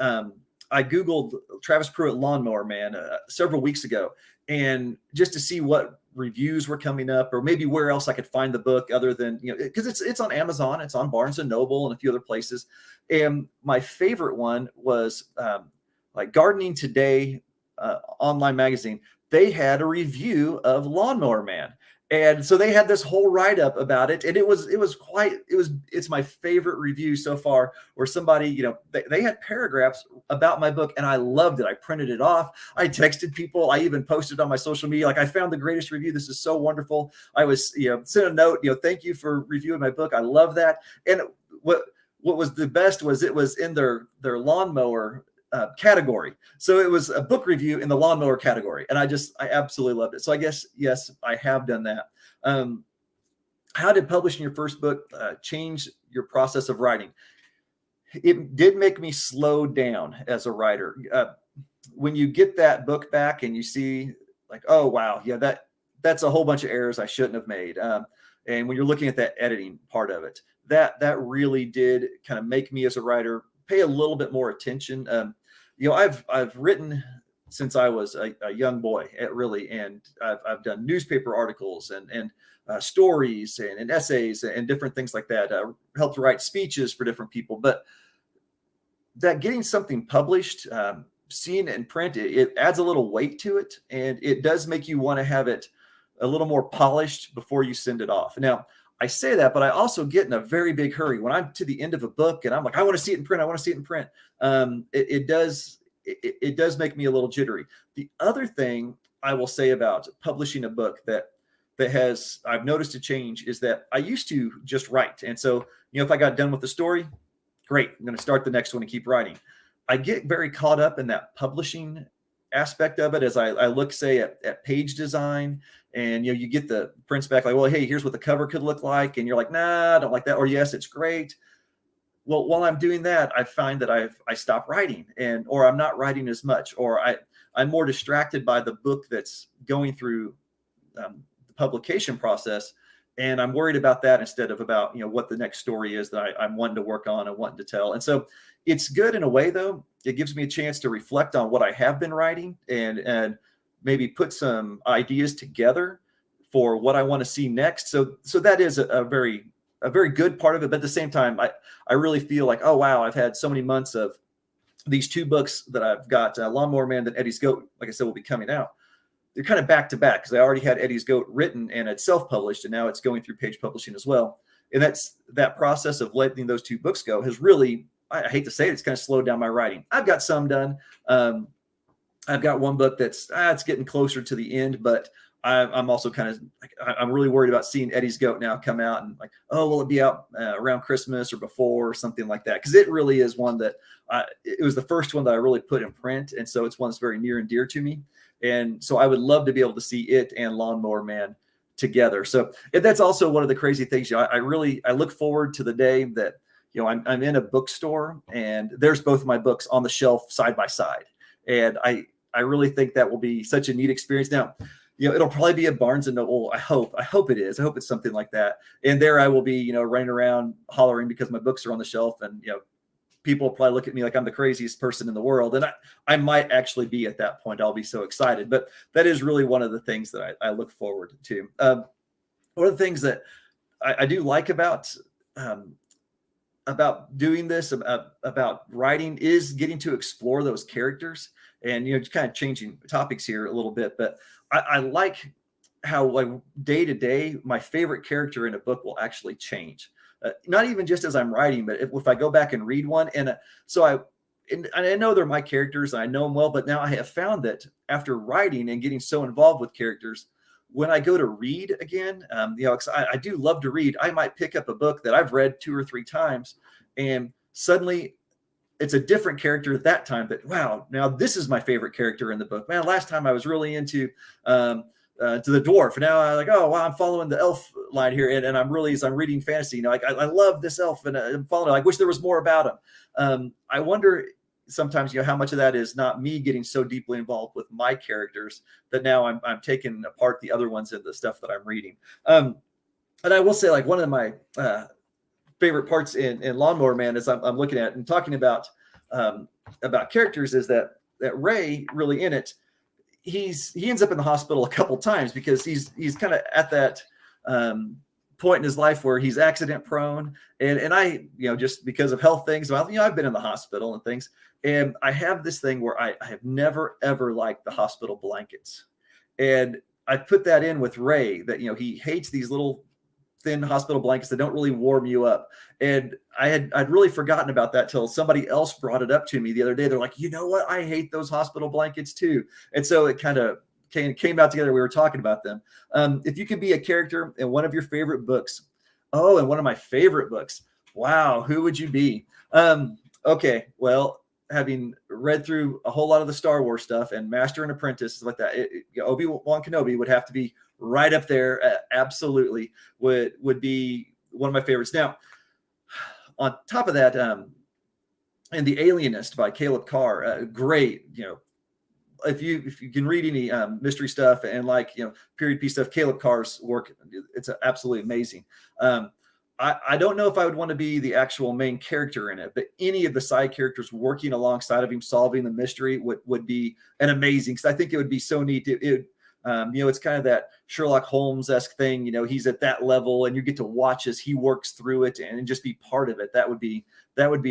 I Googled Travis Pruitt Lawnmower Man several weeks ago, and just to see what reviews were coming up, or maybe where else I could find the book other than, because it's on Amazon, it's on Barnes and Noble and a few other places. And my favorite one was like Gardening Today online magazine, they had a review of Lawnmower Man. And so they had this whole write-up about it, and it's my favorite review so far, where somebody, they had paragraphs about my book, and I loved it. I printed it off. I texted people. I even posted on my social media, like, I found the greatest review. This is so wonderful. I was, sent a note, thank you for reviewing my book. I love that. And what was the best was it was in their lawnmower category. So it was a book review in the lawnmower category. And I absolutely loved it. So I guess, yes, I have done that. How did publishing your first book change your process of writing? It did make me slow down as a writer. When you get that book back and you see, like, oh, wow, yeah, that's a whole bunch of errors I shouldn't have made. And when you're looking at that editing part of it, that really did kind of make me as a writer pay a little bit more attention. I've written since I was a young boy, really, and I've done newspaper articles and stories and essays and different things like that. Helped write speeches for different people, but that getting something published, seeing it in print, it adds a little weight to it, and it does make you want to have it a little more polished before you send it off. Now, I say that, but I also get in a very big hurry when I'm to the end of a book and I'm like, I want to see it in print. I want to see it in print. It does make me a little jittery. The other thing I will say about publishing a book that I've noticed a change is that I used to just write. And so, if I got done with the story, great, I'm going to start the next one and keep writing. I get very caught up in that publishing aspect of it as I look, say, at page design, and you get the prints back, like, well, hey, here's what the cover could look like, and you're like, nah, I don't like that, or yes, it's great. Well, while I'm doing that, I find that I stop writing, or I'm not writing as much, or I'm more distracted by the book that's going through the publication process, and I'm worried about that instead of about what the next story is that I'm wanting to work on and wanting to tell. And so it's good in a way, though. It gives me a chance to reflect on what I have been writing and maybe put some ideas together for what I want to see next. So that is a very good part of it. But at the same time, I really feel like, oh, wow, I've had so many months of these two books that I've got, Lawnmower Man and Eddie's Goat, like I said, will be coming out. They're kind of back to back because I already had Eddie's Goat written and it's self-published, and now it's going through Page Publishing as well. And that process of letting those two books go has really, I hate to say it, it's kind of slowed down my writing. I've got some done. I've got one book that's it's getting closer to the end, but I'm also kind of I'm really worried about seeing Eddie's Goat now come out and like, oh, will it be out around Christmas or before or something like that? Because it really is one that it was the first one that I really put in print, and so it's one that's very near and dear to me. And so I would love to be able to see it and Lawnmower Man together. So that's also one of the crazy things. I look forward to the day that I'm in a bookstore and there's both my books on the shelf side by side, and I really think that will be such a neat experience. Now, it'll probably be a Barnes and Noble. I hope it is. I hope it's something like that. And there I will be, running around hollering because my books are on the shelf, and people will probably look at me like I'm the craziest person in the world. And I might actually be at that point. I'll be so excited. But that is really one of the things that I look forward to. One of the things that I do like about doing this, about writing, is getting to explore those characters. And just kind of changing topics here a little bit, but I like how, like, day to day, my favorite character in a book will actually change. Not even just as I'm writing, but if I go back and read one, and I know they're my characters, and I know them well, but now I have found that after writing and getting so involved with characters, when I go to read again, 'cause I do love to read, I might pick up a book that I've read 2 or 3 times, and suddenly it's a different character at that time. But wow, now this is my favorite character in the book. Man, last time I was really into to the dwarf, and now I'm like, oh wow, I'm following the elf line here, and I'm really, as I'm reading fantasy, I love this elf, and I'm following. I wish there was more about him. I wonder sometimes, how much of that is not me getting so deeply involved with my characters that now I'm taking apart the other ones in the stuff that I'm reading. And I will say, like, one of my favorite parts in Lawnmower Man is I'm looking at and talking about characters is that Ray, really in it, he ends up in the hospital a couple times because he's kind of at that point in his life where he's accident prone, and I, just because of health things, well, I've been in the hospital and things, and I have this thing where I have never ever liked the hospital blankets, and I put that in with Ray that he hates these little thin hospital blankets that don't really warm you up, and I'd really forgotten about that till somebody else brought it up to me the other day. They're like, you know what, I hate those hospital blankets too, and so it kind of came out together. We were talking about them. If you could be a character in one of your favorite books, and one of my favorite books, wow, who would you be? Okay, well, having read through a whole lot of the Star Wars stuff and Master and Apprentice, like that, Obi-Wan Kenobi would have to be right up there. Absolutely would be one of my favorites. Now, on top of that, and The Alienist by Caleb Carr, great, if you can read any mystery stuff and period piece stuff, Caleb Carr's work, it's absolutely amazing. I don't know if I would want to be the actual main character in it, but any of the side characters working alongside of him solving the mystery would be an amazing, because I think it would be so neat. It's kind of that Sherlock Holmes-esque thing. He's at that level, and you get to watch as he works through it and just be part of it. That would be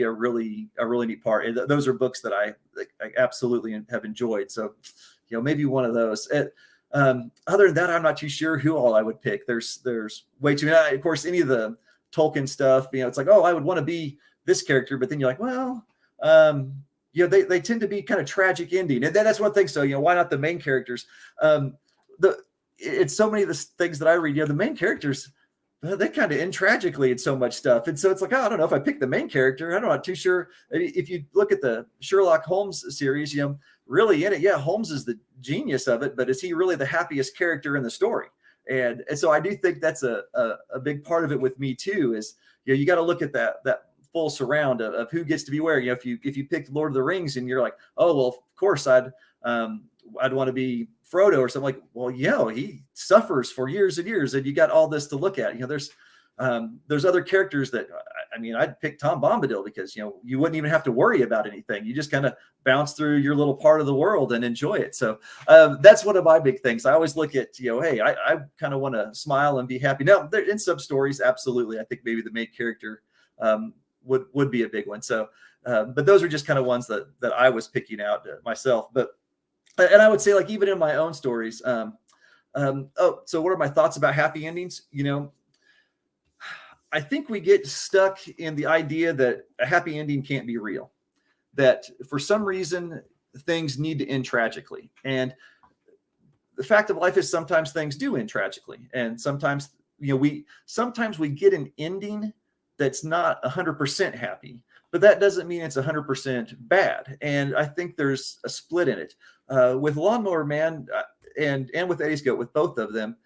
a really neat part. And those are books that I absolutely have enjoyed. So, maybe one of those. Other than that, I'm not too sure who all I would pick. There's way too many. Of course, any of the Tolkien stuff, it's like, I would want to be this character, but then you're like, well, they tend to be kind of tragic ending, and that's one thing. So, why not the main characters? It's so many of the things that I read, the main characters, they kind of end tragically in so much stuff. And so it's like, I don't know if I pick the main character. I'm not too sure. If you look at the Sherlock Holmes series, really in it, Holmes is the genius of it, but is he really the happiest character in the story? And so I do think that's a big part of it with me too, is, you got to look at that full surround of who gets to be where. If you pick Lord of the Rings and you're like, oh, well, of course I'd want to be Frodo or something, like, well, he suffers for years and years, and you got all this to look at. There's other characters that, I'd pick Tom Bombadil, because, you wouldn't even have to worry about anything. You just kind of bounce through your little part of the world and enjoy it. So that's one of my big things. I always look at, hey, I kind of want to smile and be happy. Now, in some stories, absolutely, I think maybe the main character would be a big one. So, but those are just kind of ones that I was picking out myself. And I would say, even in my own stories, so what are my thoughts about happy endings? I think we get stuck in the idea that a happy ending can't be real, that for some reason things need to end tragically. And the fact of life is sometimes things do end tragically. And sometimes, we get an ending that's not 100% happy, but that doesn't mean it's 100% bad. And I think there's a split in it. With Lawnmower Man and with Eddie's Goat, with both of them,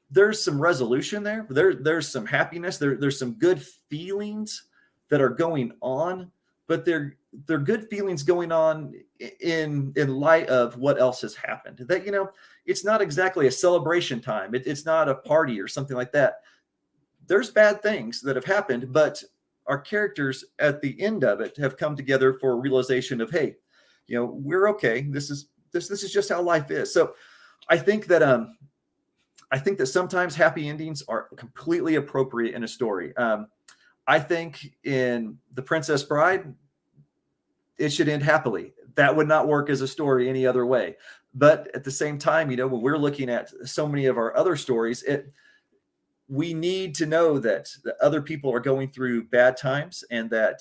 there's some resolution there. There's some happiness. There's some good feelings that are going on, but they're good feelings going on in light of what else has happened. That, it's not exactly a celebration time. It's not a party or something like that. There's bad things that have happened, but our characters at the end of it have come together for a realization of, hey, we're okay. This is just how life is. So I think that sometimes happy endings are completely appropriate in a story. I think in The Princess Bride, it should end happily. That would not work as a story any other way. But at the same time, when we're looking at so many of our other stories, we need to know that other people are going through bad times, and that,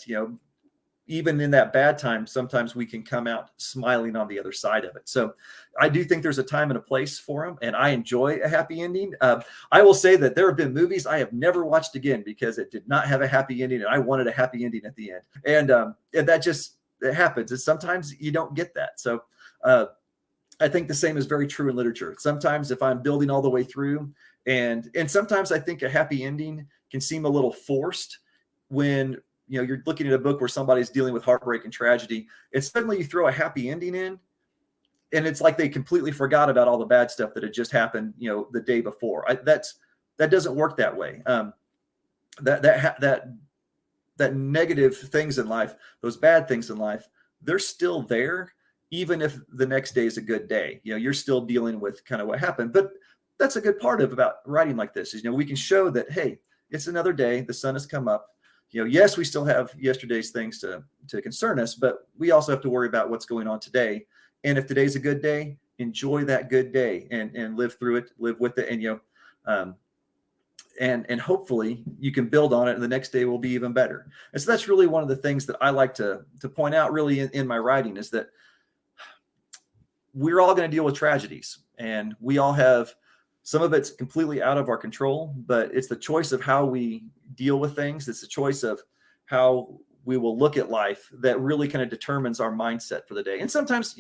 even in that bad time, sometimes we can come out smiling on the other side of it. So I do think there's a time and a place for them, and I enjoy a happy ending. I will say that there have been movies I have never watched again because it did not have a happy ending, and I wanted a happy ending at the end. And that just, it happens. And sometimes you don't get that. So I think the same is very true in literature. Sometimes if I'm building all the way through, and sometimes I think a happy ending can seem a little forced when, you're looking at a book where somebody's dealing with heartbreak and tragedy, and suddenly you throw a happy ending in, and it's like they completely forgot about all the bad stuff that had just happened, the day before. That doesn't work that way. That negative things in life, those bad things in life, they're still there, even if the next day is a good day. You're still dealing with kind of what happened, but that's a good part of about writing like this is, we can show that, hey, it's another day. The sun has come up. Yes, we still have yesterday's things to concern us, but we also have to worry about what's going on today. And if today's a good day, enjoy that good day and live through it, live with it. And hopefully you can build on it, and the next day will be even better. And so that's really one of the things that I like to point out really in my writing, is that we're all going to deal with tragedies, and we all have, some of it's completely out of our control, but it's the choice of how we deal with things. It's the choice of how we will look at life that really kind of determines our mindset for the day. And sometimes,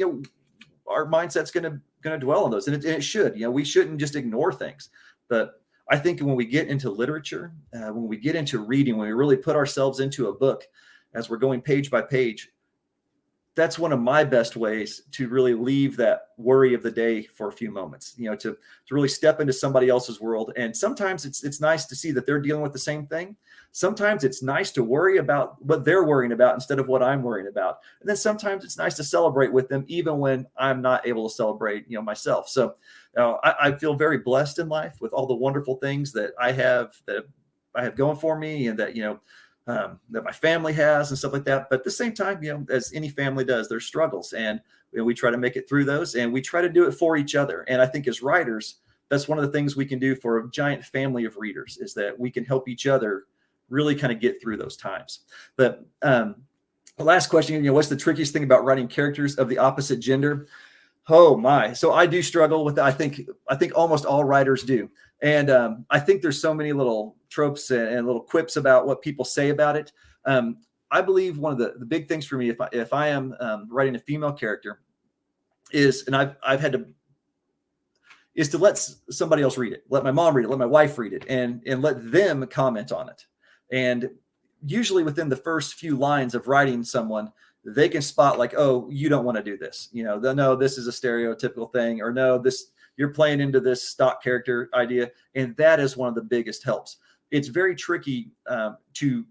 our mindset's going to dwell on those, and it should. We shouldn't just ignore things. But I think when we get into literature, when we get into reading, when we really put ourselves into a book as we're going page by page, that's one of my best ways to really leave that worry of the day for a few moments, to really step into somebody else's world. And sometimes it's nice to see that they're dealing with the same thing. Sometimes it's nice to worry about what they're worrying about instead of what I'm worrying about. And then sometimes it's nice to celebrate with them, even when I'm not able to celebrate, myself. So I feel very blessed in life with all the wonderful things that I have going for me, and that, that my family has and stuff like that. But at the same time, as any family does, there's struggles, and we try to make it through those, and we try to do it for each other. And I think as writers, that's one of the things we can do for a giant family of readers, is that we can help each other really kind of get through those times. But the last question, what's the trickiest thing about writing characters of the opposite gender? Oh my. So I do struggle with that. I think almost all writers do. And I think there's so many little tropes and little quips about what people say about it. I believe one of the big things for me, if I am writing a female character, is to let somebody else read it, let my mom read it, let my wife read it, and let them comment on it. And usually within the first few lines of writing someone, they can spot like, oh, you don't want to do this. No, this is a stereotypical thing, or no, you're playing into this stock character idea. And that is one of the biggest helps. It's very tricky to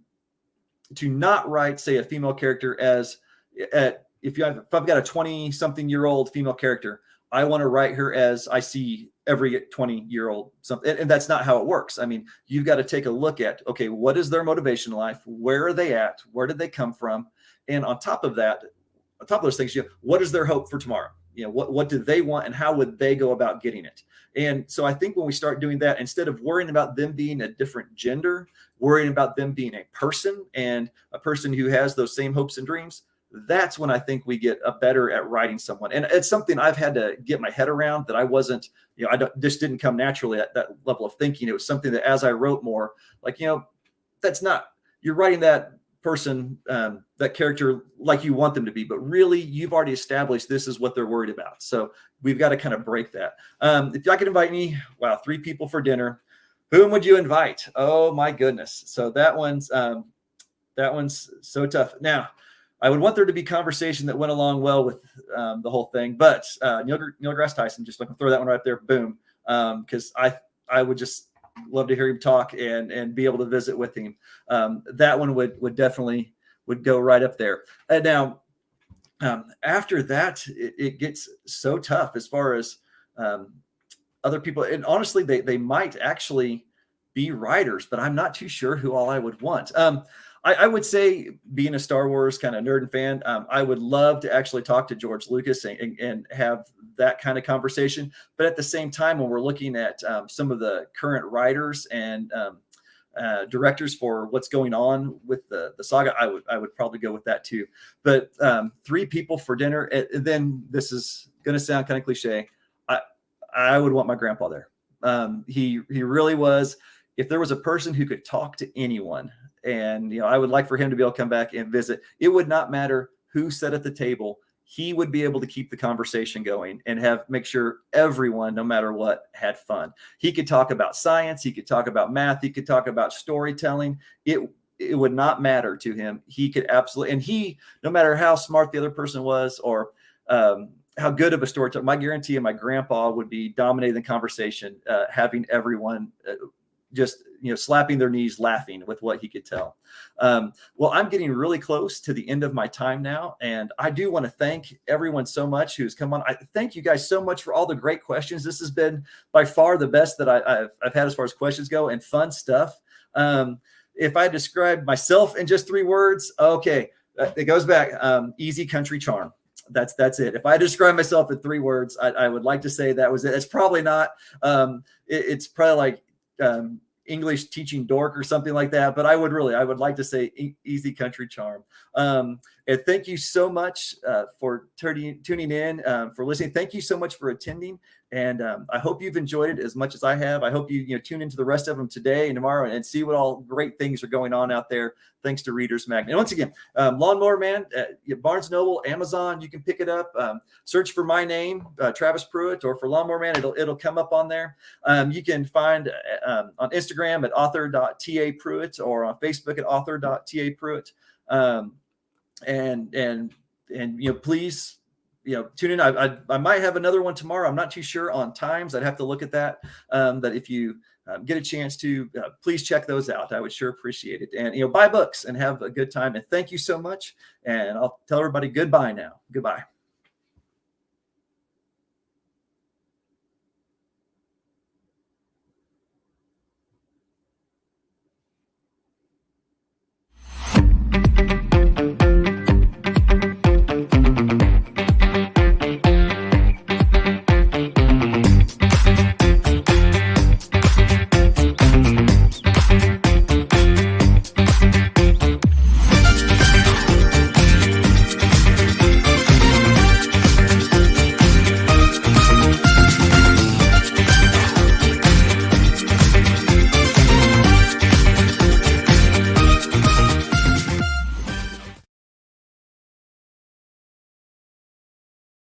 not write, say, a female character if I've got a 20-something-year-old female character, I want to write her as I see every 20-year-old something. And that's not how it works. I mean, you've got to take a look at, okay, what is their motivation in life? Where are they at? Where did they come from? And on top of those things, what is their hope for tomorrow? What do they want, and how would they go about getting it? And so I think when we start doing that, instead of worrying about them being a different gender, worrying about them being a person, and a person who has those same hopes and dreams, that's when I think we get better at writing someone. And it's something I've had to get my head around, that I wasn't, this didn't come naturally at that level of thinking. It was something that as I wrote more, like, that's not, you're writing that person, that character like you want them to be, but really you've already established this is what they're worried about. So we've got to kind of break that. If I could invite me, 3 people for dinner, whom would you invite? Oh my goodness. So that one's so tough. Now, I would want there to be conversation that went along well with the whole thing, but Neil deGrasse Tyson, just like throw that one right there, boom, because I would just love to hear him talk and be able to visit with him. That one would definitely go right up there. And now, after that, it gets so tough as far as other people. And honestly, they might actually be writers, but I'm not too sure who all I would want. I would say, being a Star Wars kind of nerd and fan, I would love to actually talk to George Lucas and have that kind of conversation. But at the same time, when we're looking at some of the current writers and directors for what's going on with the saga, I would probably go with that too. But 3 people for dinner, and then this is going to sound kind of cliche, I would want my grandpa there. He really was. If there was a person who could talk to anyone, and I would like for him to be able to come back and visit, it would not matter who sat at the table. He would be able to keep the conversation going and make sure everyone, no matter what, had fun. He could talk about science. He could talk about math. He could talk about storytelling. It would not matter to him. He could absolutely, and no matter how smart the other person was, or how good of a storyteller, my guarantee, my grandpa would be dominating the conversation, having everyone just, slapping their knees, laughing with what he could tell. Well, I'm getting really close to the end of my time now. And I do want to thank everyone so much who's come on. I thank you guys so much for all the great questions. This has been by far the best that I've had as far as questions go, and fun stuff. If I describe myself in just 3 words, okay, it goes back, easy country charm. That's it. If I describe myself in 3 words, I would like to say that was it. It's probably not, it's probably like, English teaching dork or something like that, but I would like to say easy country charm. And thank you so much for tuning in, for listening. Thank you so much for attending. And I hope you've enjoyed it as much as I have. I hope you tune into the rest of them today and tomorrow and see what all great things are going on out there. Thanks to Reader's Magnet. And once again, Lawnmower Man, Barnes & Noble, Amazon, you can pick it up. Search for my name, Travis Pruitt, or for Lawnmower Man. It'll come up on there. You can find on Instagram at author.tapruitt or on Facebook at author.tapruitt. And please, tune in. I might have another one tomorrow. I'm not too sure on times. I'd have to look at that. But if you get a chance to, please check those out. I would sure appreciate it. And, buy books and have a good time. And thank you so much. And I'll tell everybody goodbye now. Goodbye.